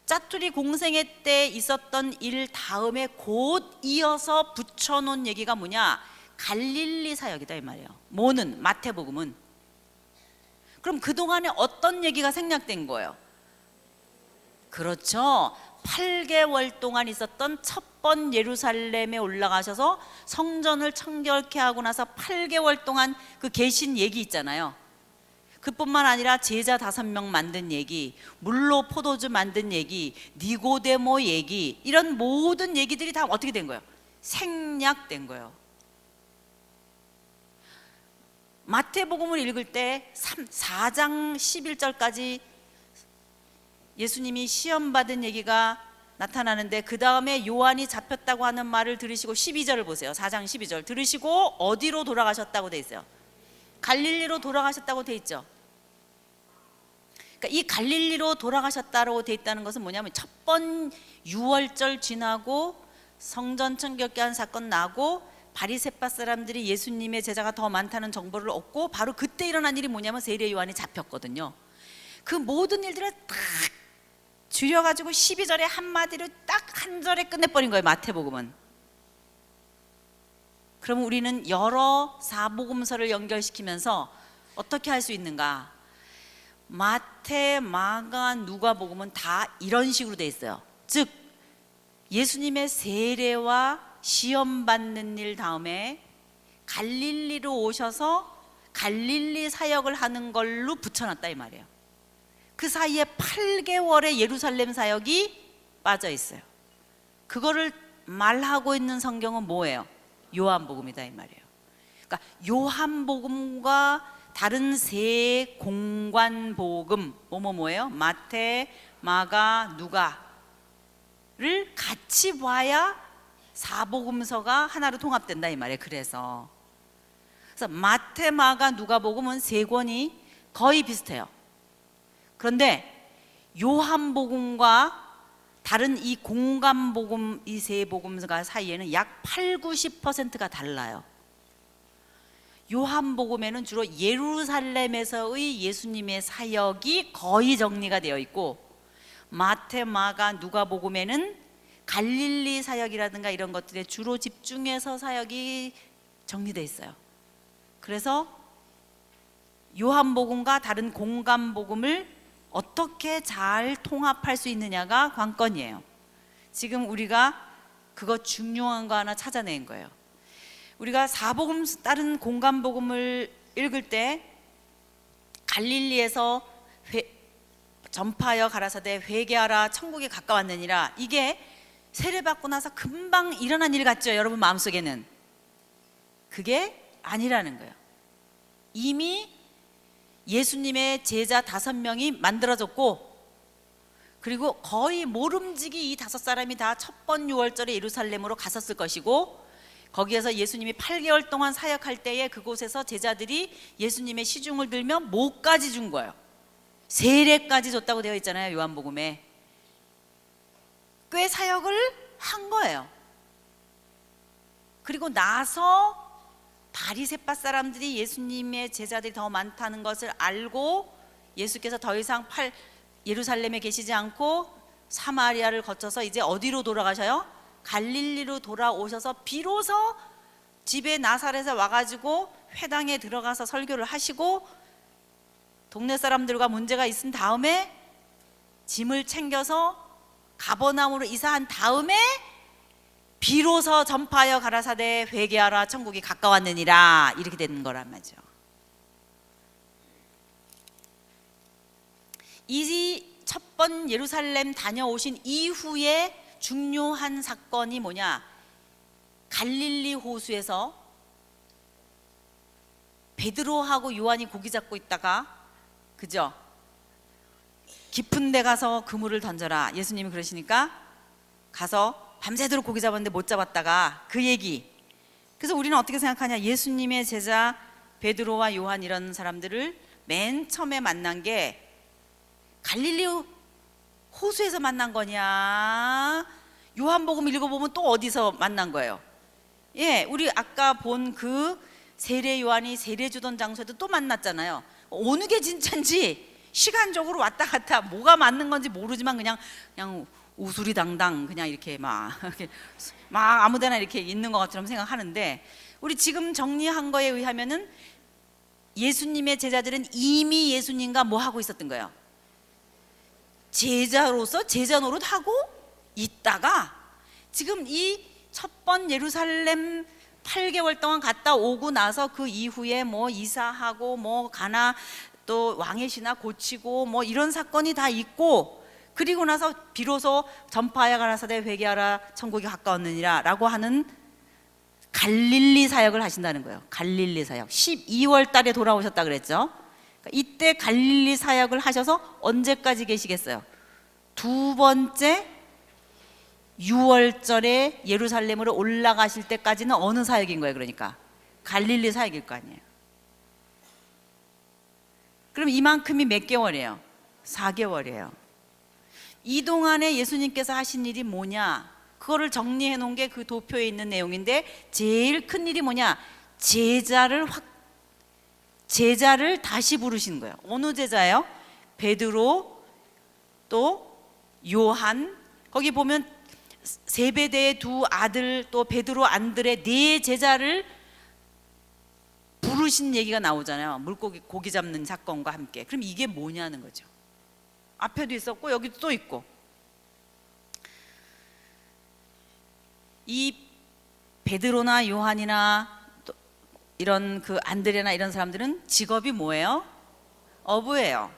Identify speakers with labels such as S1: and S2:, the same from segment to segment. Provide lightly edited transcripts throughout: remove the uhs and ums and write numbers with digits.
S1: 짜투리 공생애 때 있었던 일 다음에 곧 이어서 붙여놓은 얘기가 뭐냐? 갈릴리 사역이다 이 말이에요. 뭐는? 마태복음은. 그럼 그동안에 어떤 얘기가 생략된 거예요? 그렇죠. 8개월 동안 있었던 첫 번 예루살렘에 올라가셔서 성전을 청결케 하고 나서 8개월 동안 그 계신 얘기 있잖아요. 그뿐만 아니라 제자 5명 만든 얘기, 물로 포도주 만든 얘기, 니고데모 얘기, 이런 모든 얘기들이 다 어떻게 된 거예요? 생략된 거예요. 마태복음을 읽을 때 4장 11절까지 예수님이 시험 받은 얘기가 나타나는데, 그 다음에 요한이 잡혔다고 하는 말을 들으시고 12절을 보세요. 4장 12절 들으시고 어디로 돌아가셨다고 돼 있어요? 갈릴리로 돌아가셨다고 돼 있죠. 그러니까 이 갈릴리로 돌아가셨다고 돼 있다는 것은 뭐냐면, 첫 번 유월절 지나고 성전 청결케 한 사건 나고 바리새파 사람들이 예수님의 제자가 더 많다는 정보를 얻고 바로 그때 일어난 일이 뭐냐면 세례 요한이 잡혔거든요. 그 모든 일들을 딱 줄여가지고 12절에 한마디로 딱 한 절에 끝내버린 거예요, 마태복음은. 그럼 우리는 여러 사복음서를 연결시키면서 어떻게 할 수 있는가? 마태, 마가, 누가복음은 다 이런 식으로 돼 있어요. 즉 예수님의 세례와 시험 받는 일 다음에 갈릴리로 오셔서 갈릴리 사역을 하는 걸로 붙여놨다 이 말이에요. 그 사이에 8개월의 예루살렘 사역이 빠져 있어요. 그거를 말하고 있는 성경은 뭐예요? 요한복음이다 이 말이에요. 그러니까 요한복음과 다른 세 공관복음 뭐예요? 마태, 마가, 누가를 같이 봐야 사복음서가 하나로 통합된다 이 말이에요. 그래서 마태, 마가, 누가복음은 세 권이 거의 비슷해요. 그런데 요한복음과 다른 이 공관복음, 이 세 복음서 사이에는 약 80~90%가 달라요. 요한복음에는 주로 예루살렘에서의 예수님의 사역이 거의 정리가 되어 있고, 마태, 마가, 누가복음에는 갈릴리 사역이라든가 이런 것들에 주로 집중해서 사역이 정리되어 있어요. 그래서 요한복음과 다른 공관복음을 어떻게 잘 통합할 수 있느냐가 관건이에요. 지금 우리가 그거 중요한 거 하나 찾아낸 거예요. 우리가 사복음 다른 공관복음을 읽을 때 갈릴리에서 전파하여 가라사대 회개하라 천국이 가까웠느니라, 이게 세례받고 나서 금방 일어난 일 같죠? 여러분 마음속에는. 그게 아니라는 거예요. 이미 예수님의 제자 5명이 만들어졌고, 그리고 거의 모름지기 이 5사람이 다 첫 번 유월절에 예루살렘으로 갔었을 것이고, 거기에서 예수님이 8개월 동안 사역할 때에 그곳에서 제자들이 예수님의 시중을 들며 뭐까지 준 거예요? 세례까지 줬다고 되어 있잖아요, 요한복음에. 꽤 사역을 한 거예요. 그리고 나서 바리새파 사람들이 예수님의 제자들이 더 많다는 것을 알고 예수께서 더 이상 예루살렘에 계시지 않고 사마리아를 거쳐서 이제 어디로 돌아가셔요? 갈릴리로 돌아오셔서 비로소 집에 나사렛에 와가지고 회당에 들어가서 설교를 하시고, 동네 사람들과 문제가 있은 다음에 짐을 챙겨서 가버나움으로 이사한 다음에 비로소 전파하여 가라사대 회개하라 천국이 가까웠느니라, 이렇게 되는 거란 말이죠. 이 첫 번 예루살렘 다녀오신 이후에 중요한 사건이 뭐냐? 갈릴리 호수에서 베드로하고 요한이 고기 잡고 있다가, 그죠? 깊은 데 가서 그물을 던져라, 예수님이 그러시니까 가서 밤새도록 고기 잡았는데 못 잡았다가 그 얘기. 그래서 우리는 어떻게 생각하냐? 예수님의 제자 베드로와 요한 이런 사람들을 맨 처음에 만난 게 갈릴리 호수에서 만난 거냐, 요한복음 읽어보면 또 어디서 만난 거예요? 예, 우리 아까 본 그 세례 요한이 세례 주던 장소에도 또 만났잖아요. 어느 게 진짜인지 시간적으로 왔다 갔다 뭐가 맞는 건지 모르지만 그냥 우수리당당 그냥 이렇게 막 아무데나 이렇게 있는 것 것처럼 생각하는데, 우리 지금 정리한 거에 의하면은 예수님의 제자들은 이미 예수님과 뭐 하고 있었던 거예요? 제자로서 제자 노릇하고 있다가 지금 이 첫 번 예루살렘 8개월 동안 갔다 오고 나서 그 이후에 뭐 이사하고 뭐 가나 또 왕의 신하 고치고 뭐 이런 사건이 다 있고, 그리고 나서 비로소 전파하여 가라사대 회개하라 천국이 가까웠느니라 라고 하는 갈릴리 사역을 하신다는 거예요. 갈릴리 사역 12월 달에 돌아오셨다 그랬죠. 그러니까 이때 갈릴리 사역을 하셔서 언제까지 계시겠어요? 두 번째 6월절에 예루살렘으로 올라가실 때까지는 어느 사역인 거예요? 그러니까 갈릴리 사역일 거 아니에요. 그럼 이만큼이 몇 개월이에요? 4개월이에요. 이 동안에 예수님께서 하신 일이 뭐냐? 그거를 정리해 놓은 게 그 도표에 있는 내용인데, 제일 큰 일이 뭐냐? 제자를 다시 부르신 거예요. 어느 제자예요? 베드로, 또 요한, 거기 보면 세베대의 두 아들, 또 베드로, 안드레 네 제자를 부르신 얘기가 나오잖아요. 물고기 고기 잡는 사건과 함께. 그럼 이게 뭐냐는 거죠. 앞에도 있었고 여기도 또 있고. 이 베드로나 요한이나 또 이런 그 안드레나 이런 사람들은 직업이 뭐예요? 어부예요.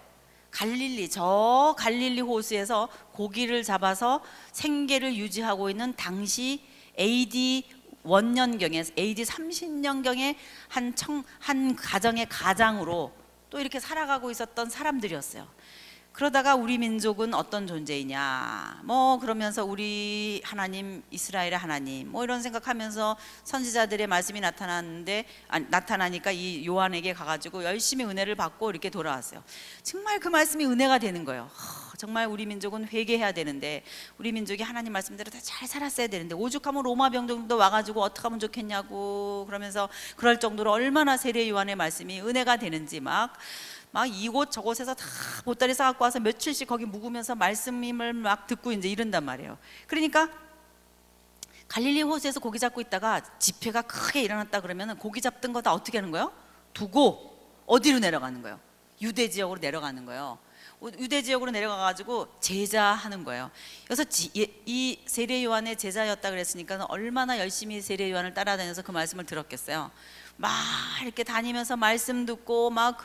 S1: 저 갈릴리 호수에서 고기를 잡아서 생계를 유지하고 있는 당시 AD 원년경에, AD 30년경에 한 가정의 가장으로 또 이렇게 살아가고 있었던 사람들이었어요. 그러다가 우리 민족은 어떤 존재이냐, 뭐 그러면서 우리 하나님, 이스라엘의 하나님, 뭐 이런 생각하면서 선지자들의 말씀이 나타나니까 이 요한에게 가가지고 열심히 은혜를 받고 이렇게 돌아왔어요. 정말 그 말씀이 은혜가 되는 거예요. 정말 우리 민족은 회개해야 되는데, 우리 민족이 하나님 말씀대로 다 잘 살았어야 되는데, 오죽하면 로마 병정도 와가지고 어떻게 하면 좋겠냐고 그러면서 그럴 정도로 얼마나 세례 요한의 말씀이 은혜가 되는지 막 이곳 저곳에서 다 보따리 싸갖고 와서 며칠씩 거기 묵으면서 말씀을 막 듣고 이제 이런단 말이에요. 그러니까 갈릴리 호수에서 고기 잡고 있다가 집회가 크게 일어났다 그러면 고기 잡던 거 다 어떻게 하는 거예요? 두고 어디로 내려가는 거예요? 유대 지역으로 내려가는 거예요. 유대 지역으로 내려가가지고 제자하는 거예요. 그래서 이 세례 요한의 제자였다 그랬으니까 얼마나 열심히 세례 요한을 따라다녀서 그 말씀을 들었겠어요. 막 이렇게 다니면서 말씀 듣고 막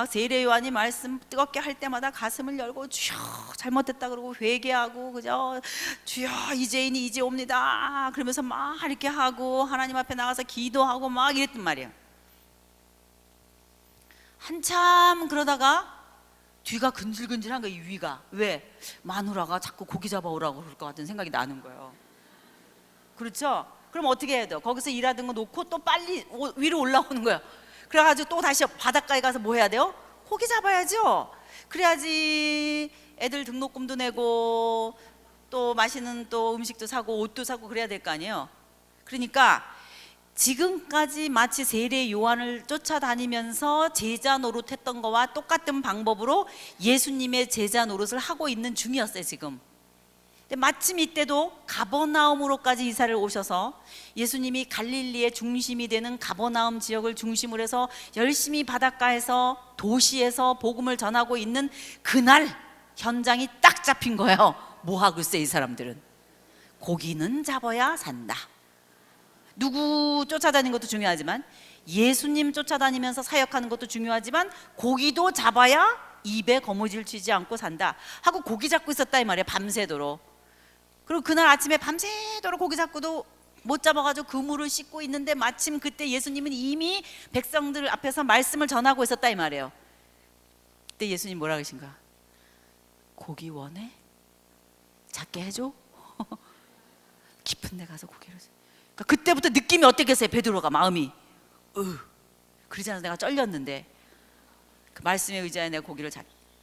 S1: 세례 요한이 말씀 뜨겁게 할 때마다 가슴을 열고 주여 잘못됐다 그러고 회개하고, 그죠? 주여 이제인이 이제 옵니다 그러면서 막 이렇게 하고 하나님 앞에 나가서 기도하고 막 이랬단 말이에요. 한참 그러다가 뒤가 근질근질한 거예요. 이 위가. 왜? 마누라가 자꾸 고기 잡아오라고 그럴 것 같은 생각이 나는 거예요. 그렇죠? 그럼 어떻게 해야 돼요? 거기서 일하던 거 놓고 또 빨리 위로 올라오는 거예요. 그래가지고 또 다시 바닷가에 가서 뭐 해야 돼요? 고기 잡아야죠. 그래야지 애들 등록금도 내고 또 맛있는 또 음식도 사고 옷도 사고 그래야 될 거 아니에요. 그러니까 지금까지 마치 세례 요한을 쫓아다니면서 제자 노릇했던 거와 똑같은 방법으로 예수님의 제자 노릇을 하고 있는 중이었어요 지금. 근데 마침 이때도 가버나움으로까지 이사를 오셔서 예수님이 갈릴리의 중심이 되는 가버나움 지역을 중심으로 해서 열심히 바닷가에서 도시에서 복음을 전하고 있는 그날 현장이 딱 잡힌 거예요. 뭐 하고 있어 이 사람들은? 고기는 잡아야 산다. 누구 쫓아다니는 것도 중요하지만, 예수님 쫓아다니면서 사역하는 것도 중요하지만, 고기도 잡아야 입에 거무줄 쥐지 않고 산다 하고 고기 잡고 있었다 이 말이에요. 밤새도록. 그리고 그날 아침에 밤새도록 고기 잡고도 못 잡아가지고 그물을 씻고 있는데, 마침 그때 예수님은 이미 백성들 앞에서 말씀을 전하고 있었다 이 말이에요. 그때 예수님 뭐라 그러신가? 고기 원해? 작게 해줘? 깊은 데 가서 고기를. 그러니까 그때부터 느낌이 어땠겠어요? 베드로가 마음이 그러지 않아서 내가 쩔렸는데 그 말씀에 의지하여 내가 고기를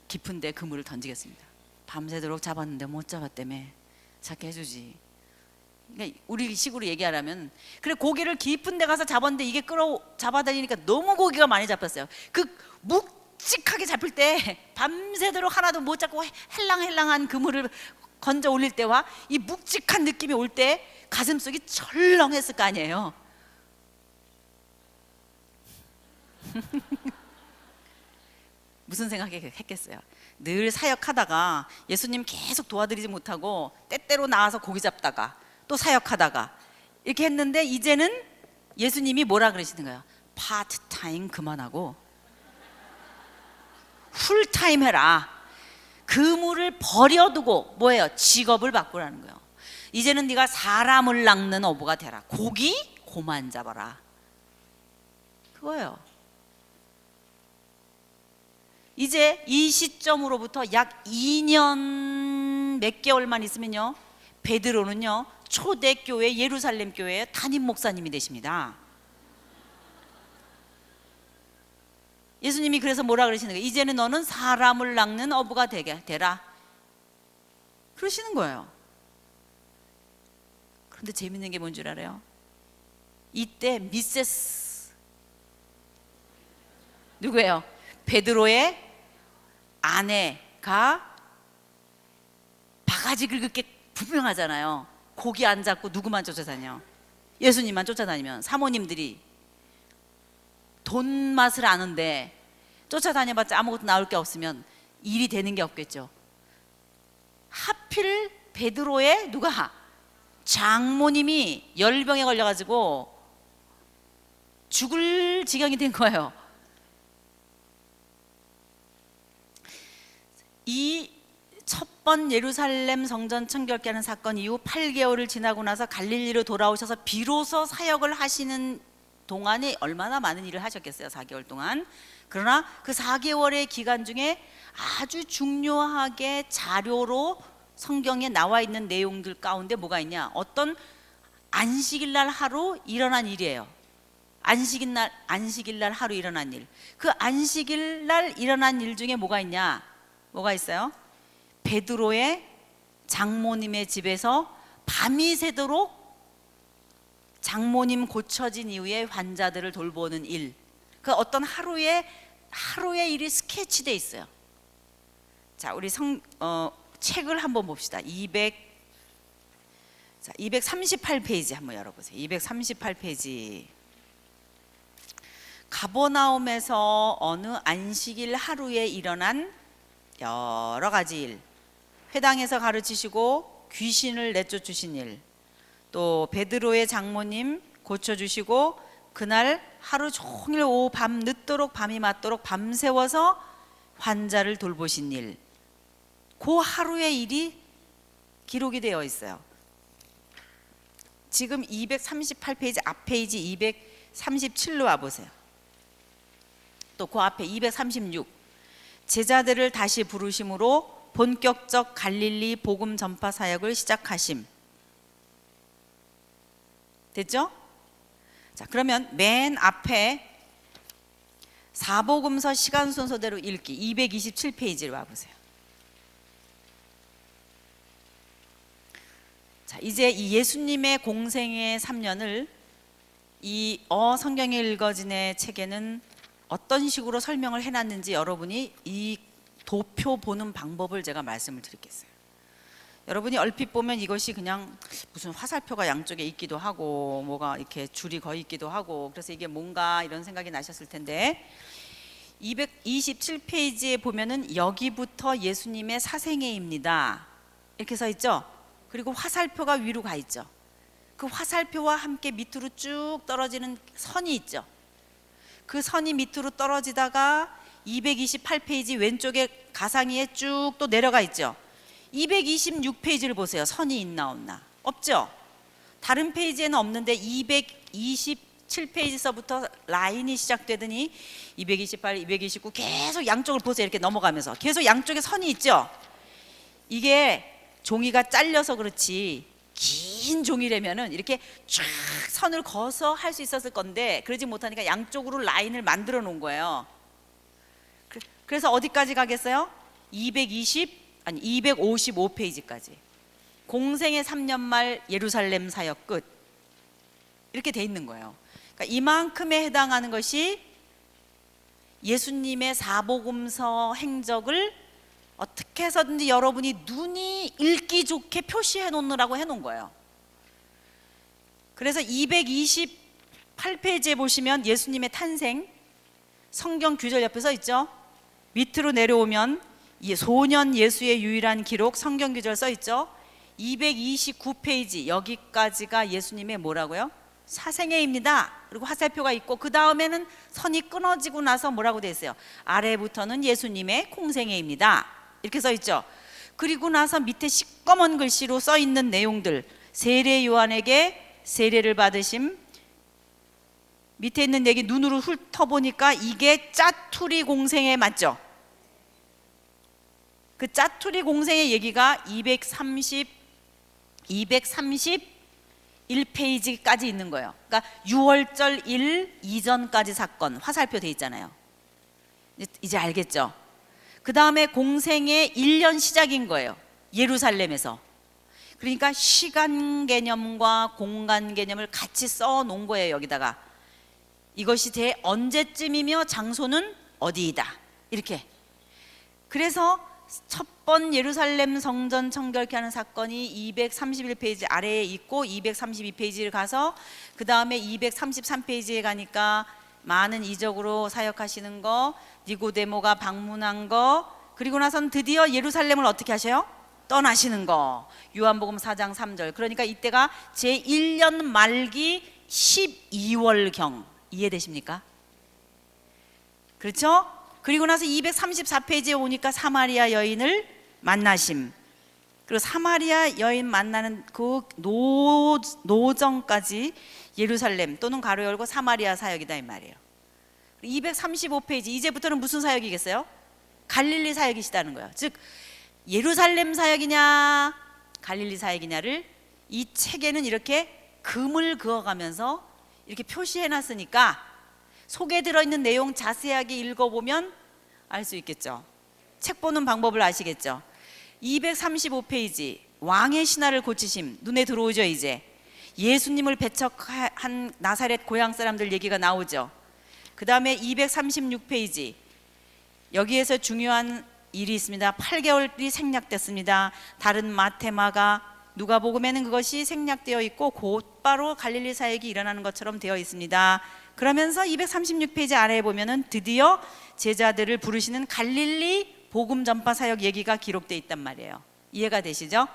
S1: 깊은 데 그물을 던지겠습니다. 밤새도록 잡았는데 못 잡았다며. 작게 해주지. 그러니까 우리 식으로 얘기하라면, 그래 고기를 깊은 데 가서 잡았는데 이게 잡아다니니까 너무 고기가 많이 잡혔어요. 그 묵직하게 잡힐 때 밤새도록 하나도 못 잡고 헬랑헬랑한 그물을 건져 올릴 때와 이 묵직한 느낌이 올 때 가슴속이 철렁했을 거 아니에요. 무슨 생각했겠어요? 늘 사역하다가 예수님 계속 도와드리지 못하고 때때로 나와서 고기 잡다가 또 사역하다가 이렇게 했는데 이제는 예수님이 뭐라 그러시는 거예요? 파트타임 그만하고 풀타임 해라. 그물을 버려두고 뭐예요? 직업을 바꾸라는 거예요. 이제는 네가 사람을 낚는 어부가 되라. 고기 고만 잡아라. 그거예요. 이제 이 시점으로부터 약 2년 몇 개월만 있으면요, 베드로는요 초대교회 예루살렘 교회의 담임 목사님이 되십니다. 예수님이 그래서 뭐라 그러시는 거예요? 이제는 너는 사람을 낚는 어부가 되라 그러시는 거예요. 그런데 재밌는 게 뭔 줄 알아요? 이때 미세스 누구예요? 베드로의 아내가 바가지 긁을 게 분명하잖아요. 고기 안 잡고 누구만 쫓아다녀? 예수님만 쫓아다니면 사모님들이 돈 맛을 아는데 쫓아다녀봤자 아무것도 나올 게 없으면 일이 되는 게 없겠죠. 하필 베드로의 누가? 장모님이 열병에 걸려가지고 죽을 지경이 된 거예요. 이 첫 번 예루살렘 성전 청결케 하는 사건 이후 8개월을 지나고 나서 갈릴리로 돌아오셔서 비로소 사역을 하시는 동안에 얼마나 많은 일을 하셨겠어요. 4개월 동안. 그러나 그 4개월의 기간 중에 아주 중요하게 자료로 성경에 나와 있는 내용들 가운데 뭐가 있냐? 어떤 안식일 날 하루 일어난 일이에요. 안식일 날 하루 일어난 일. 그 안식일 날 일어난 일 중에 뭐가 있냐? 뭐가 있어요? 베드로의 장모님의 집에서 밤이 새도록 장모님 고쳐진 이후에 환자들을 돌보는 일. 그 어떤 하루의 일이 스케치돼 있어요. 자, 우리 책을 한번 봅시다. 238페이지 한번 열어보세요. 238페이지. 가버나움에서 어느 안식일 하루에 일어난 여러 가지 일, 회당에서 가르치시고 귀신을 내쫓으신 일, 또 베드로의 장모님 고쳐주시고 그날 하루 종일 오후 밤 늦도록 밤이 맞도록 밤새워서 환자를 돌보신 일, 그 하루의 일이 기록이 되어 있어요. 지금 238페이지 앞 페이지 237로 와보세요. 또 그 앞에 236, 제자들을 다시 부르심으로 본격적 갈릴리 복음 전파 사역을 시작하심. 됐죠? 자, 그러면 맨 앞에 사복음서 시간 순서대로 읽기 227페이지로 와보세요. 자, 이제 이 예수님의 공생의 3년을 이 성경에 읽어진의 책에는 어떤 식으로 설명을 해놨는지 여러분이 이 도표 보는 방법을 제가 말씀을 드리겠어요. 여러분이 얼핏 보면 이것이 그냥 무슨 화살표가 양쪽에 있기도 하고 뭐가 이렇게 줄이 거의 있기도 하고 그래서 이게 뭔가 이런 생각이 나셨을 텐데 227페이지에 보면은 여기부터 예수님의 사생애입니다 이렇게 써 있죠. 그리고 화살표가 위로 가 있죠. 그 화살표와 함께 밑으로 쭉 떨어지는 선이 있죠. 그 선이 밑으로 떨어지다가 228페이지 왼쪽에 가상위에 쭉 또 내려가 있죠. 226페이지를 보세요. 선이 있나 없나? 없죠. 다른 페이지에는 없는데 227페이지서부터 라인이 시작되더니 228, 229 계속 양쪽을 보세요. 이렇게 넘어가면서 계속 양쪽에 선이 있죠. 이게 종이가 잘려서 그렇지 긴 종이라면은 이렇게 쫙 선을 그어서 할 수 있었을 건데 그러지 못하니까 양쪽으로 라인을 만들어 놓은 거예요. 그래서 어디까지 가겠어요? 255페이지까지. 공생의 3년 말 예루살렘 사역 끝. 이렇게 돼 있는 거예요. 그러니까 이만큼에 해당하는 것이 예수님의 사복음서 행적을 어떻게 해서든지 여러분이 눈이 읽기 좋게 표시해 놓느라고 해놓은 거예요. 그래서 228페이지에 보시면 예수님의 탄생 성경 규절 옆에 써 있죠. 밑으로 내려오면 소년 예수의 유일한 기록 성경 규절 써 있죠. 229페이지 여기까지가 예수님의 뭐라고요? 사생애입니다. 그리고 화살표가 있고 그 다음에는 선이 끊어지고 나서 뭐라고 되어 있어요? 아래부터는 예수님의 공생애입니다. 이렇게 써 있죠. 그리고 나서 밑에 시꺼먼 글씨로 써 있는 내용들, 세례 요한에게 세례를 받으심, 밑에 있는 얘기 눈으로 훑어보니까 이게 짜투리 공생애 맞죠? 그 짜투리 공생애 얘기가 231페이지까지 있는 거예요. 그러니까 6월절 1 이전까지 사건 화살표 돼 있잖아요. 이제 알겠죠? 그 다음에 공생의 1년 시작인 거예요. 예루살렘에서. 그러니까 시간 개념과 공간 개념을 같이 써 놓은 거예요. 여기다가 이것이 대 언제쯤이며 장소는 어디이다 이렇게. 그래서 첫 번 예루살렘 성전 청결케 하는 사건이 231페이지 아래에 있고 232페이지를 가서 그 다음에 233페이지에 가니까 많은 이적으로 사역하시는 거, 니고데모가 방문한 거, 그리고 나선 드디어 예루살렘을 어떻게 하셔요? 떠나시는 거. 요한복음 4장 3절. 그러니까 이때가 제1년 말기 12월경. 이해되십니까? 그렇죠? 그리고 나서 234페이지에 오니까 사마리아 여인을 만나심. 그리고 사마리아 여인 만나는 그 노정까지 예루살렘 또는 가로 열고 사마리아 사역이다 이 말이에요. 235페이지 이제부터는 무슨 사역이겠어요? 갈릴리 사역이시다는 거예요. 즉 예루살렘 사역이냐 갈릴리 사역이냐를 이 책에는 이렇게 금을 그어가면서 이렇게 표시해 놨으니까 속에 들어있는 내용 자세하게 읽어보면 알 수 있겠죠. 책 보는 방법을 아시겠죠. 235페이지 왕의 신하를 고치심 눈에 들어오죠. 이제 예수님을 배척한 나사렛 고향 사람들 얘기가 나오죠. 그 다음에 236페이지 여기에서 중요한 일이 있습니다. 8개월이 생략됐습니다. 다른 마테마가 누가복음에는 그것이 생략되어 있고 곧바로 갈릴리 사역이 일어나는 것처럼 되어 있습니다. 그러면서 236페이지 아래에 보면은 드디어 제자들을 부르시는 갈릴리 복음 전파 사역 얘기가 기록되어 있단 말이에요. 이해가 되시죠?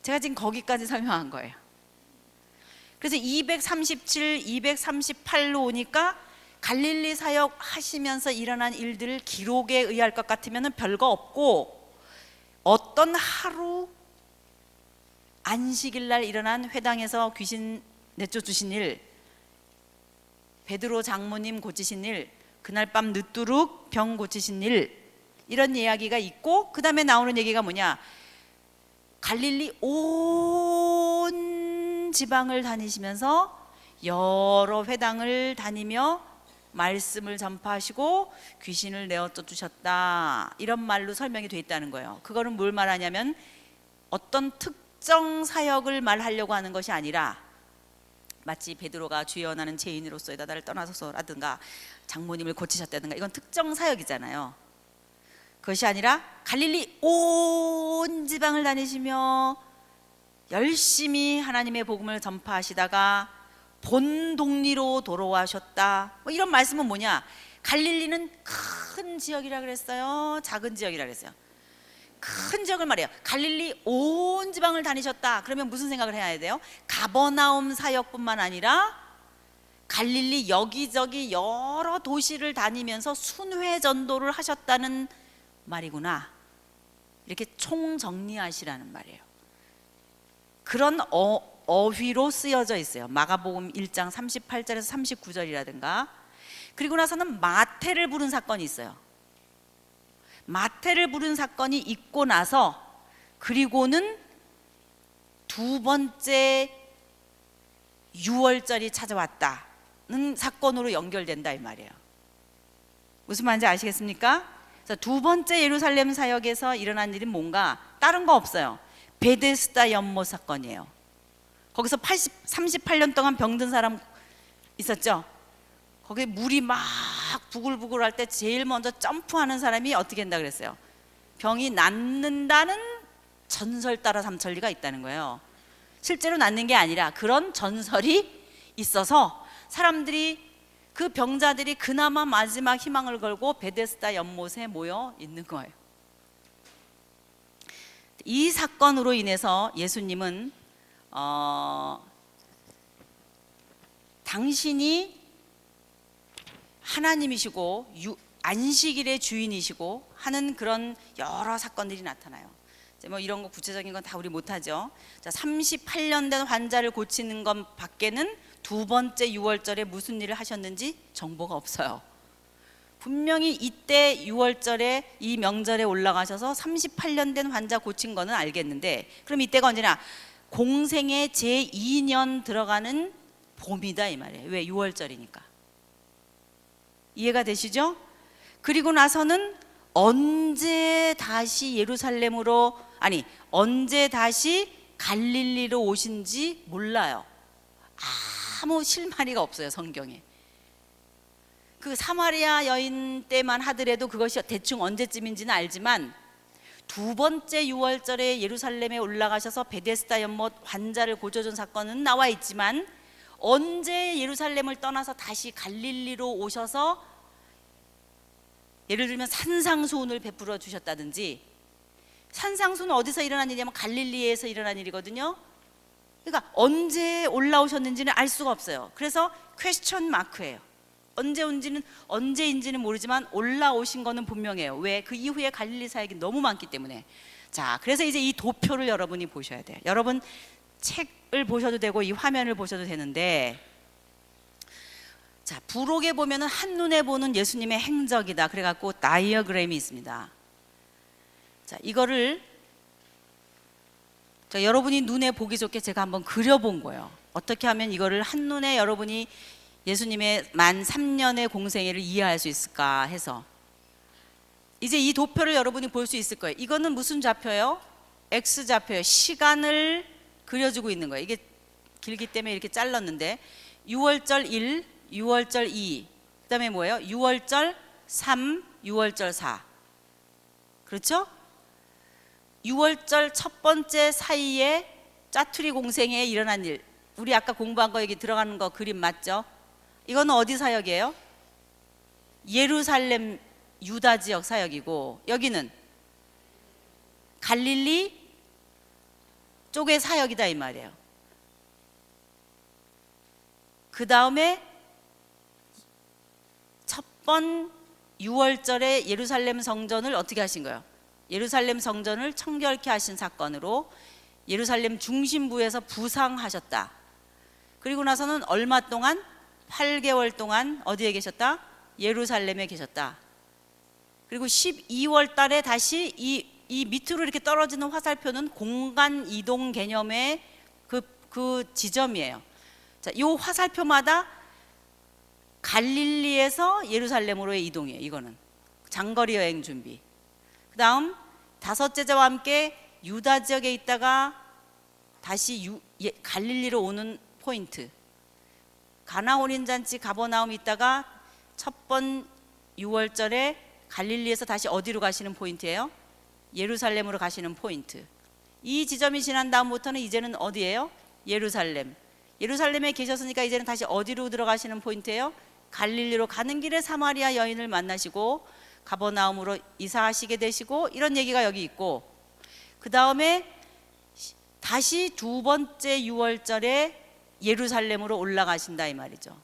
S1: 제가 지금 거기까지 설명한 거예요. 그래서 237, 238로 오니까 갈릴리 사역 하시면서 일어난 일들을 기록에 의할 것 같으면 별거 없고 어떤 하루 안식일 날 일어난 회당에서 귀신 내쫓으신 일, 베드로 장모님 고치신 일, 그날 밤 늦도록 병 고치신 일, 이런 이야기가 있고 그 다음에 나오는 얘기가 뭐냐, 갈릴리 온 지방을 다니시면서 여러 회당을 다니며 말씀을 전파하시고 귀신을 내어 쫓으셨다, 이런 말로 설명이 돼 있다는 거예요. 그거는 뭘 말하냐면 어떤 특정 사역을 말하려고 하는 것이 아니라 마치 베드로가 주여 나는 죄인으로서이다 나를 떠나소서라든가 장모님을 고치셨다든가 이건 특정 사역이잖아요. 그것이 아니라 갈릴리 온 지방을 다니시며 열심히 하나님의 복음을 전파하시다가 본 동리로 돌아와셨다, 뭐 이런 말씀은 뭐냐, 갈릴리는 큰 지역이라 그랬어요, 작은 지역이라 그랬어요? 큰 지역을 말해요. 갈릴리 온 지방을 다니셨다. 그러면 무슨 생각을 해야 돼요? 가버나움 사역뿐만 아니라 갈릴리 여기저기 여러 도시를 다니면서 순회 전도를 하셨다는 말이구나, 이렇게 총정리하시라는 말이에요. 그런 어휘로 쓰여져 있어요. 마가복음 1장 38절에서 39절이라든가. 그리고 나서는 마태를 부른 사건이 있어요. 마태를 부른 사건이 있고 나서 그리고는 두 번째 6월절이 찾아왔다는 사건으로 연결된다 이 말이에요. 무슨 말인지 아시겠습니까? 그래서 두 번째 예루살렘 사역에서 일어난 일은 뭔가 다른 거 없어요. 베데스다 연못 사건이에요. 거기서 38년 동안 병든 사람 있었죠. 거기에 물이 막 부글부글할 때 제일 먼저 점프하는 사람이 어떻게 한다 그랬어요? 병이 낫는다는 전설 따라 삼천리가 있다는 거예요. 실제로 낫는 게 아니라 그런 전설이 있어서 사람들이, 그 병자들이 그나마 마지막 희망을 걸고 베데스다 연못에 모여 있는 거예요. 이 사건으로 인해서 예수님은 당신이 하나님이시고 안식일의 주인이시고 하는 그런 여러 사건들이 나타나요. 뭐 이런 거 구체적인 건 다 우리 못하죠. 자, 38년 된 환자를 고치는 것 밖에는 두 번째 6월절에 무슨 일을 하셨는지 정보가 없어요. 분명히 이때 6월절에 이 명절에 올라가셔서 38년 된 환자 고친 거는 알겠는데, 그럼 이때가 언제냐? 공생의 제2년 들어가는 봄이다 이 말이에요. 왜? 6월절이니까. 이해가 되시죠? 그리고 나서는 언제 다시 예루살렘으로, 아니 언제 다시 갈릴리로 오신지 몰라요. 아무 실마리가 없어요 성경에. 그 사마리아 여인 때만 하더라도 그것이 대충 언제쯤인지는 알지만, 두 번째 6월절에 예루살렘에 올라가셔서 베데스다 연못 환자를 고쳐준 사건은 나와 있지만, 언제 예루살렘을 떠나서 다시 갈릴리로 오셔서 예를 들면 산상수훈을 베풀어 주셨다든지, 산상수훈은 어디서 일어난 일이냐면 갈릴리에서 일어난 일이거든요. 그러니까 언제 올라오셨는지는 알 수가 없어요. 그래서 퀘스천 마크예요. 언제인지는 모르지만 올라오신 거는 분명해요. 왜? 그 이후에 갈릴리 사역이 너무 많기 때문에. 자, 그래서 이제 이 도표를 여러분이 보셔야 돼요. 여러분 책을 보셔도 되고 이 화면을 보셔도 되는데, 자, 부록에 보면은 한눈에 보는 예수님의 행적이다 그래갖고 다이어그램이 있습니다. 자, 이거를 여러분이 눈에 보기 좋게 제가 한번 그려본 거예요. 어떻게 하면 이거를 한눈에 여러분이 예수님의 만 3년의 공생애를 이해할 수 있을까 해서, 이제 이 도표를 여러분이 볼 수 있을 거예요. 이거는 무슨 좌표예요? X좌표예요. 시간을 그려주고 있는 거예요. 이게 길기 때문에 이렇게 잘랐는데, 6월절 1, 6월절 2, 그 다음에 뭐예요? 6월절 3, 6월절 4. 그렇죠? 6월절 첫 번째 사이에 짜투리 공생애에 일어난 일, 우리 아까 공부한 거 여기 들어가는 거 그림 맞죠? 이거는 어디 사역이에요? 예루살렘 유다 지역 사역이고, 여기는 갈릴리 쪽의 사역이다 이 말이에요. 그 다음에 첫 번 6월절에 예루살렘 성전을 어떻게 하신 거예요? 예루살렘 성전을 청결케 하신 사건으로 예루살렘 중심부에서 부상하셨다. 그리고 나서는 얼마 동안? 8개월 동안 어디에 계셨다? 예루살렘에 계셨다. 그리고 12월 달에 다시 이 밑으로 이렇게 떨어지는 화살표는 공간 이동 개념의 그 지점이에요. 자, 이 화살표마다 갈릴리에서 예루살렘으로의 이동이에요. 이거는 장거리 여행 준비. 그 다음 5 제자와 함께 유다 지역에 있다가 다시 갈릴리로 오는 포인트. 가나 혼인잔치 가버나움 있다가 첫 번 6월절에 갈릴리에서 다시 어디로 가시는 포인트예요? 예루살렘으로 가시는 포인트. 이 지점이 지난 다음부터는 이제는 어디예요? 예루살렘. 예루살렘에 계셨으니까 이제는 다시 어디로 들어가시는 포인트예요? 갈릴리로 가는 길에 사마리아 여인을 만나시고 가버나움으로 이사하시게 되시고, 이런 얘기가 여기 있고, 그 다음에 다시 두 번째 6월절에 예루살렘으로 올라가신다 이 말이죠.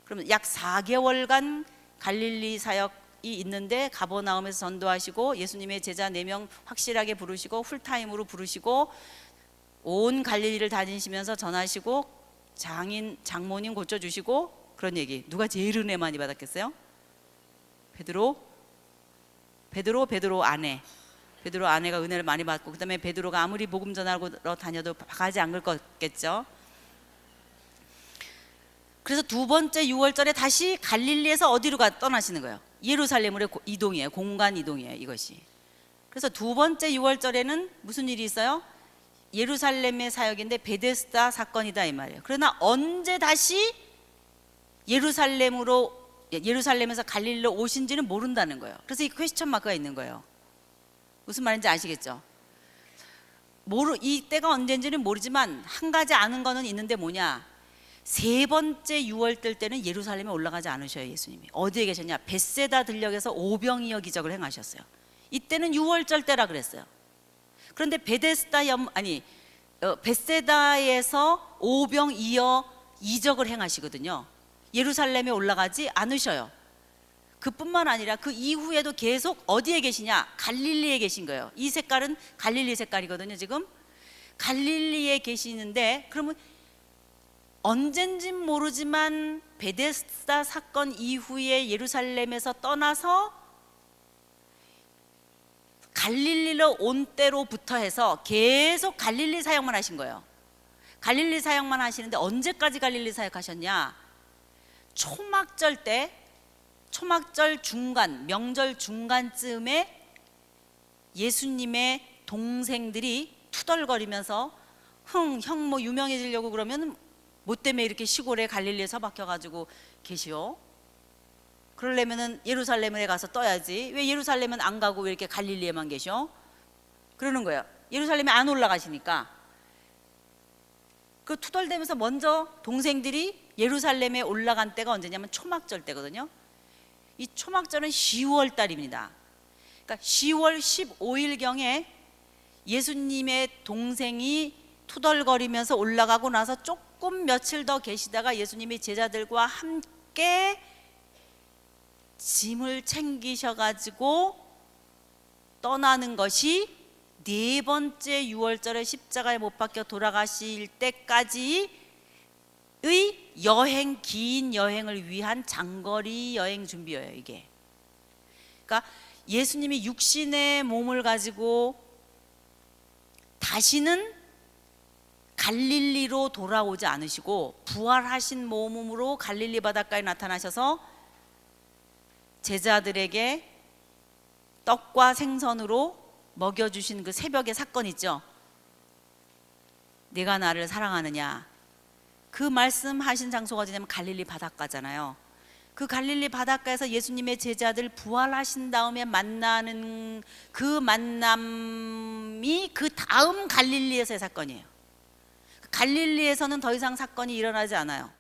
S1: 그러면 약 4개월간 갈릴리 사역이 있는데, 가버나움에서 전도하시고 예수님의 제자 4명 확실하게 부르시고 풀타임으로 부르시고 온 갈릴리를 다니시면서 전하시고 장모님 고쳐주시고, 그런 얘기. 누가 제일 은혜 많이 받았겠어요? 베드로 아내. 베드로 아내가 은혜를 많이 받고, 그 다음에 베드로가 아무리 복음 전하러 다녀도 바가지 안 긁었겠죠. 그래서 두 번째 6월절에 다시 갈릴리에서 어디로 떠나시는 거예요? 예루살렘으로 이동이에요. 공간 이동이에요 이것이. 그래서 두 번째 6월절에는 무슨 일이 있어요? 예루살렘의 사역인데 베데스다 사건이다 이 말이에요. 그러나 언제 다시 예루살렘으로 예루살렘에서 갈릴리로 오신지는 모른다는 거예요. 그래서 이 퀘스천 마크가 있는 거예요. 무슨 말인지 아시겠죠? 이 때가 언제인지는 모르지만 한 가지 아는 거는 있는데 뭐냐? 세 번째 유월절 때는 예루살렘에 올라가지 않으셔요. 예수님이 어디에 계셨냐? 벳세다 들녘에서 오병이어 기적을 행하셨어요. 이때는 유월절 때라 그랬어요. 그런데 벳세다에서 오병이어 이적을 행하시거든요. 예루살렘에 올라가지 않으셔요. 그뿐만 아니라 그 이후에도 계속 어디에 계시냐? 갈릴리에 계신 거예요. 이 색깔은 갈릴리 색깔이거든요. 지금 갈릴리에 계시는데, 그러면 언젠진 모르지만 베데스다 사건 이후에 예루살렘에서 떠나서 갈릴리로 온 때로부터 해서 계속 갈릴리 사역만 하신 거예요. 갈릴리 사역만 하시는데 언제까지 갈릴리 사역하셨냐? 초막절 때, 초막절 중간, 명절 중간쯤에 예수님의 동생들이 투덜거리면서 형 뭐 유명해지려고 그러면 뭐 때문에 이렇게 시골에 갈릴리에 서박혀가지고 계시오? 그러려면은 예루살렘에 가서 떠야지. 왜 예루살렘은 안 가고 왜 이렇게 갈릴리에만 계셔? 그러는 거예요. 예루살렘에 안 올라가시니까. 그 투덜대면서 먼저 동생들이 예루살렘에 올라간 때가 언제냐면 초막절 때거든요. 이 초막절은 10월 달입니다. 그러니까 10월 15일경에 예수님의 동생이 투덜거리면서 올라가고 나서 조금 며칠 더 계시다가 예수님이 제자들과 함께 짐을 챙기셔가지고 떠나는 것이 네 번째 유월절에 십자가에 못 박혀 돌아가실 때까지의 여행, 긴 여행을 위한 장거리 여행 준비예요. 이게 그러니까 예수님이 육신의 몸을 가지고 다시는 갈릴리로 돌아오지 않으시고 부활하신 몸으로 갈릴리 바닷가에 나타나셔서 제자들에게 떡과 생선으로 먹여주신 그 새벽의 사건 있죠. 네가 나를 사랑하느냐, 그 말씀하신 장소가 어디냐면 갈릴리 바닷가잖아요. 그 갈릴리 바닷가에서 예수님의 제자들 부활하신 다음에 만나는 그 만남이 그 다음 갈릴리에서의 사건이에요. 갈릴리에서는 더 이상 사건이 일어나지 않아요.